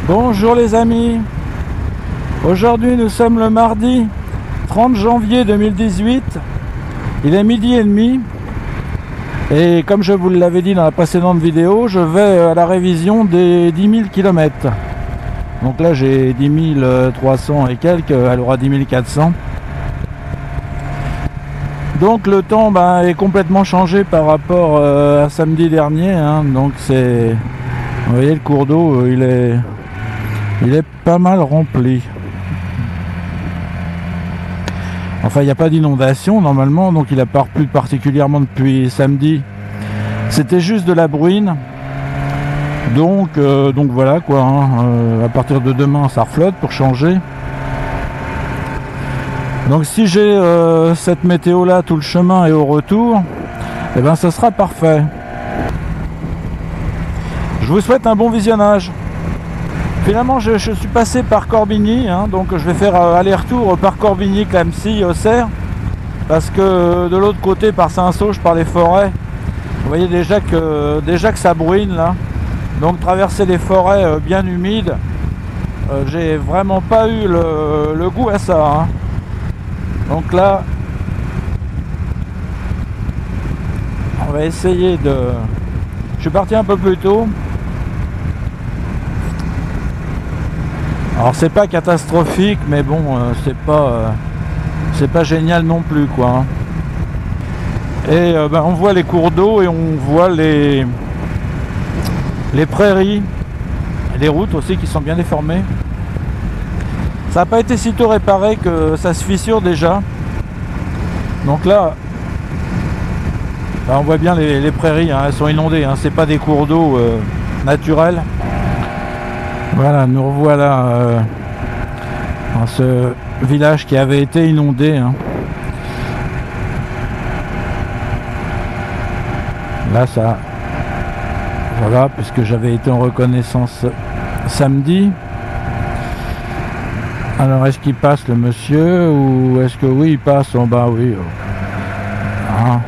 Bonjour les amis, aujourd'hui nous sommes le mardi 30 janvier 2018, il est 12h30 et comme je vous l'avais dit dans la précédente vidéo, je vais à la révision des 10 000 km. Donc là j'ai 10 300 et quelques, elle aura 10 400. Donc le temps est complètement changé par rapport à samedi dernier, hein. Donc c'est, vous voyez, le cours d'eau il est pas mal rempli. Enfin il n'y a pas d'inondation normalement, donc il n'a pas plu particulièrement depuis samedi. C'était juste de la bruine. Donc voilà quoi, hein. À partir de demain ça reflotte pour changer. Donc si j'ai cette météo là tout le chemin et au retour, eh ben ça sera parfait. Je vous souhaite un bon visionnage. Finalement je suis passé par Corbigny, hein, donc je vais faire aller-retour par Corbigny, Clamecy, Auxerre, parce que de l'autre côté par Saint-Sauge, par les forêts, vous voyez déjà que ça bruine là. Donc traverser les forêts bien humides, j'ai vraiment pas eu le goût à ça, hein. Donc là, on va essayer de... Je suis parti un peu plus tôt. Alors c'est pas catastrophique, mais bon, c'est pas génial non plus, quoi. Et on voit les cours d'eau et on voit les prairies, les routes aussi qui sont bien déformées. Ça n'a pas été sitôt réparé que ça se fissure déjà. Donc là, on voit bien les prairies, hein, elles sont inondées, hein, c'est pas des cours d'eau naturels. Voilà, nous revoilà dans ce village qui avait été inondé, hein. Là ça, voilà, puisque j'avais été en reconnaissance samedi. Alors est-ce qu'il passe le monsieur, ou est-ce que oui il passe? Oh bah oui. Hein.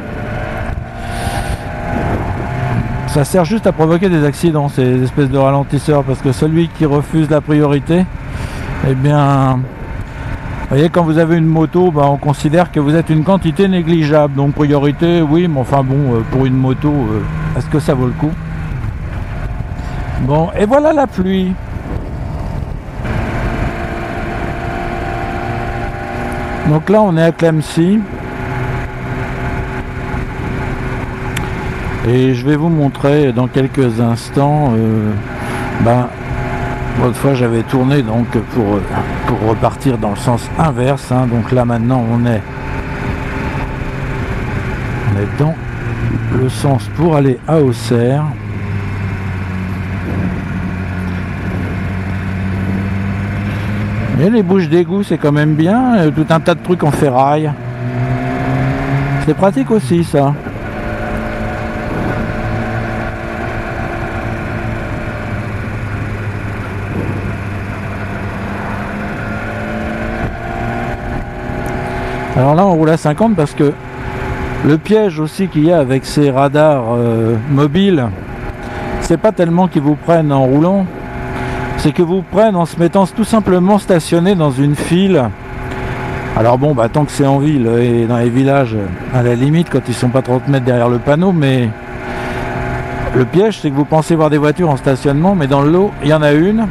Ça sert juste à provoquer des accidents, ces espèces de ralentisseurs, parce que celui qui refuse la priorité, eh bien, vous voyez, quand vous avez une moto, on considère que vous êtes une quantité négligeable. Donc priorité, oui, mais enfin bon, pour une moto, est-ce que ça vaut le coup? Bon, et voilà la pluie. Donc là on est à Clamecy et je vais vous montrer dans quelques instants. L'autre fois j'avais tourné donc pour repartir dans le sens inverse, hein. Donc là maintenant on est dans le sens pour aller à Auxerre. Et les bouches d'égout c'est quand même bien, tout un tas de trucs en ferraille. C'est pratique aussi ça. Alors là on roule à 50 parce que le piège aussi qu'il y a avec ces radars mobiles, c'est pas tellement qu'ils vous prennent en roulant, c'est que vous prennent en se mettant tout simplement stationné dans une file. Alors bon, tant que c'est en ville et dans les villages, à la limite, quand ils sont pas 30 mètres derrière le panneau, mais le piège, c'est que vous pensez voir des voitures en stationnement, mais dans le lot, il y en a une,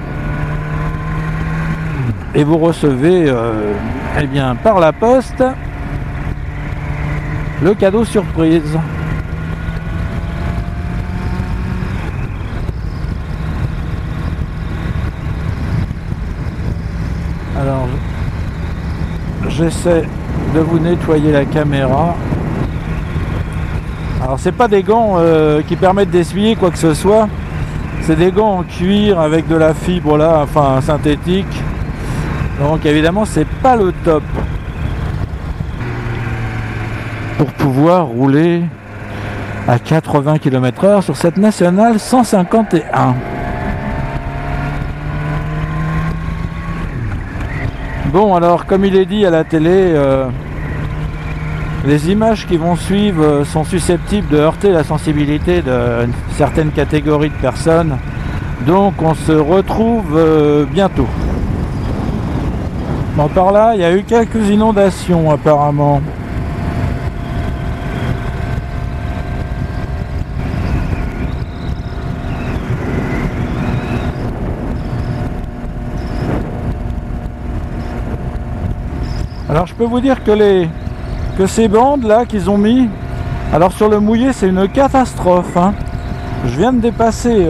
et vous recevez, eh bien, par la poste, le cadeau surprise. Alors, j'essaie de vous nettoyer la caméra. Alors, c'est pas des gants qui permettent d'essuyer quoi que ce soit. C'est des gants en cuir avec de la fibre là, enfin synthétique. Donc, évidemment, c'est pas le top pour pouvoir rouler à 80 km/h sur cette nationale 151. Bon, alors comme il est dit à la télé, les images qui vont suivre sont susceptibles de heurter la sensibilité de certaines catégories de personnes, Donc on se retrouve bientôt. Bon, par là, il y a eu quelques inondations apparemment. Alors je peux vous dire que ces bandes là qu'ils ont mis, alors sur le mouillé c'est une catastrophe, hein. Je viens de dépasser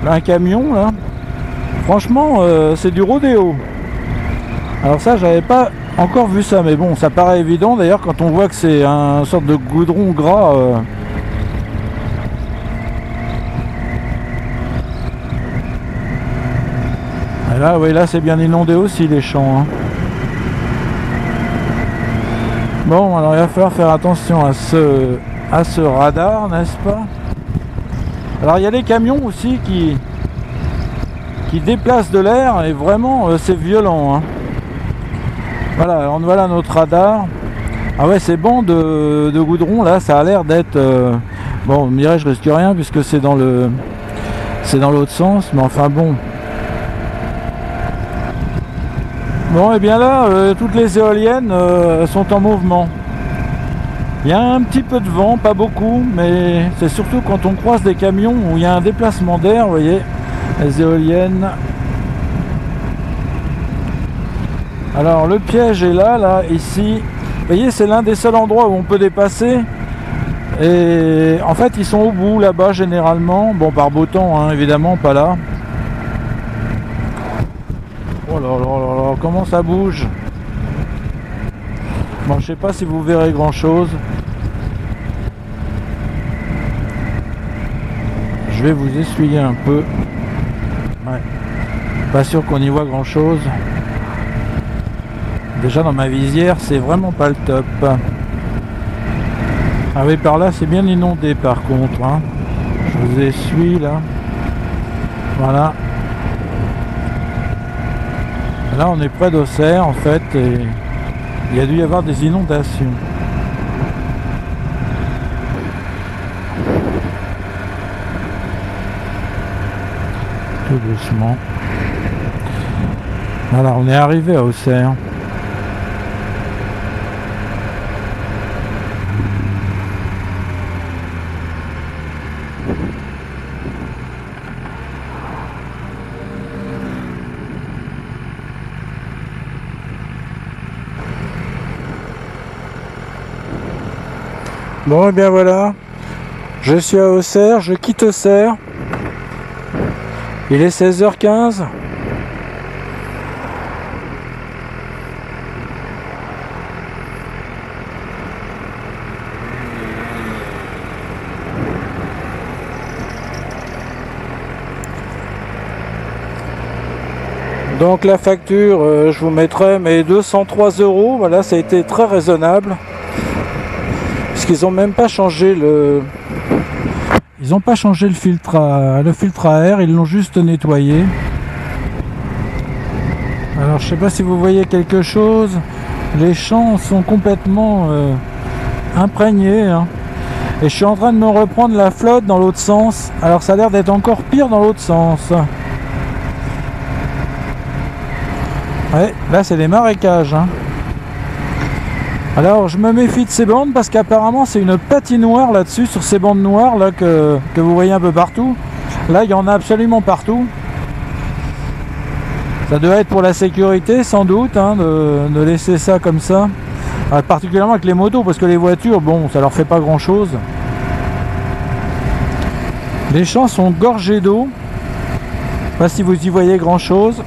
un camion là. Franchement c'est du rodéo. Alors ça j'avais pas encore vu ça, mais bon ça paraît évident d'ailleurs quand on voit que c'est un sorte de goudron gras. Et là oui, là c'est bien inondé aussi les champs, hein. Bon, alors il va falloir faire attention à ce radar, n'est-ce pas? Alors il y a des camions aussi qui déplacent de l'air et vraiment c'est violent, hein. Voilà, voilà notre radar. Ah ouais, ces bancs de goudron là, ça a l'air d'être bon, on me dirait je risque rien puisque c'est dans l'autre sens, mais enfin bon. Bon, et bien là, toutes les éoliennes sont en mouvement. Il y a un petit peu de vent, pas beaucoup, mais c'est surtout quand on croise des camions où il y a un déplacement d'air, vous voyez, les éoliennes. Alors le piège est là, ici. Vous voyez, c'est l'un des seuls endroits où on peut dépasser. Et en fait, ils sont au bout là-bas généralement. Bon, par beau temps, hein, évidemment, pas là. Oh là là là là, comment ça bouge. Bon, je sais pas si vous verrez grand chose. Je vais vous essuyer un peu. Ouais. Pas sûr qu'on y voit grand chose. Déjà dans ma visière, c'est vraiment pas le top. Ah oui, par là, c'est bien inondé par contre, hein. Je vous essuie là. Voilà. Là on est près d'Auxerre en fait et il y a dû y avoir des inondations. Tout doucement. Voilà, on est arrivé à Auxerre. Bon et bien voilà, je suis à Auxerre, je quitte Auxerre, il est 16h15. Donc la facture, je vous mettrai mes 203 €, voilà, ça a été très raisonnable. Parce qu'ils ont même pas changé ils n'ont pas changé le filtre à air, ils l'ont juste nettoyé. Alors je sais pas si vous voyez quelque chose, les champs sont complètement imprégnés, hein. Et je suis en train de me reprendre la flotte dans l'autre sens, alors ça a l'air d'être encore pire dans l'autre sens. Ouais, là c'est des marécages, hein. Alors je me méfie de ces bandes parce qu'apparemment c'est une patinoire là-dessus, sur ces bandes noires là que vous voyez un peu partout. Là il y en a absolument partout. Ça doit être pour la sécurité sans doute, hein, de laisser ça comme ça. Alors, particulièrement avec les motos parce que les voitures, bon, ça leur fait pas grand chose. Les champs sont gorgés d'eau. Je sais pas si vous y voyez grand chose.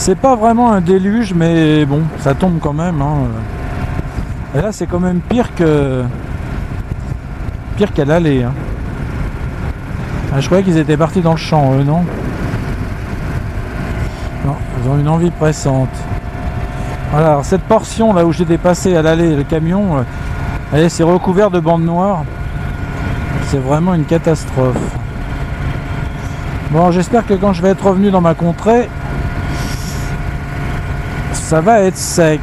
C'est pas vraiment un déluge, mais bon, ça tombe quand même, hein. Et là, c'est quand même pire qu'à l'aller, hein. Ah, je croyais qu'ils étaient partis dans le champ, eux, non? Non, ils ont une envie pressante. Voilà, alors cette portion là où j'ai dépassé à l'aller le camion, c'est recouvert de bandes noires. C'est vraiment une catastrophe. Bon, j'espère que quand je vais être revenu dans ma contrée, ça va être sec,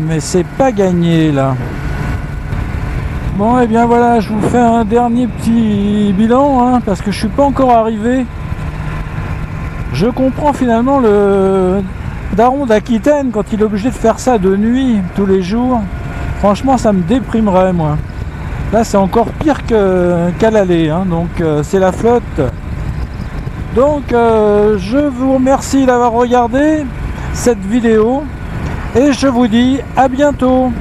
mais c'est pas gagné là. Bon, et bien voilà, je vous fais un dernier petit bilan, hein, parce que je suis pas encore arrivé. Je comprends finalement le daron d'Aquitaine quand il est obligé de faire ça de nuit, tous les jours. Franchement, ça me déprimerait, moi. Là, c'est encore pire qu'à l'aller, hein, donc c'est la flotte. Donc, je vous remercie d'avoir regardé cette vidéo et je vous dis à bientôt.